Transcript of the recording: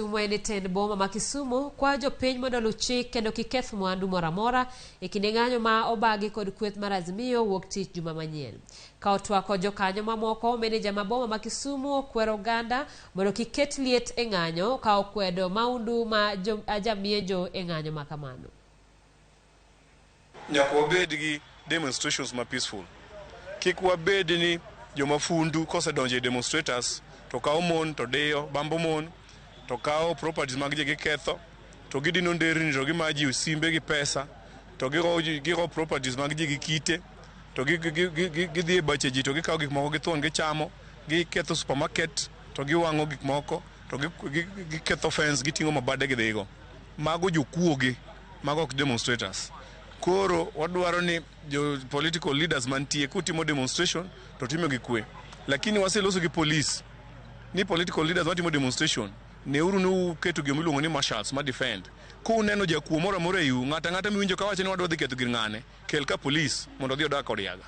Mwene ten boma ma Kisumu kwa jopiny mondo luw chik kendo kiketh mwandu moro amora e kinde ng'anyo ma obagi kod kweth mar Azimio wuok tich juma manyien. Ka otwako jokanyo mamoko, meneja ma boma ma Kisumu okwero oganda mondo kiket liet e ng'anyo ka okwedo maundu ma ajamienjo e ng'anyo ma kamano. Nyaka wabed gi demonstrations ma peaceful. Kik wabed ni jomafundu kosedonjo demonstrators to kawo mon to diyo bambo mon to kawo properties mag ji giketho to gidino nderni to gimaji simbe gi pesa to gigo properties mag ji gi kite to gidhi e bache ji to gikawo gik moko githuon gichamo, giketho supermarket to giwang'o gik moko to giketho fence giting'o mabade gidhigo. Mago jokuoge, mago ok demonstrators. Koro wadwaro ni jo political leaders mantie kutimo demonstration to timo gi kwe. Lakini waseloso gi police ni political leaders watimo demonstration ne uru no keto gima iluongo ni marshals ma defend. Ku neno jakuo moro amora yu ng'ata miwinjo ka wacho ni wadwa dhi ketho gir ng'ane, kel ka police mondo odhi odak kod yaga.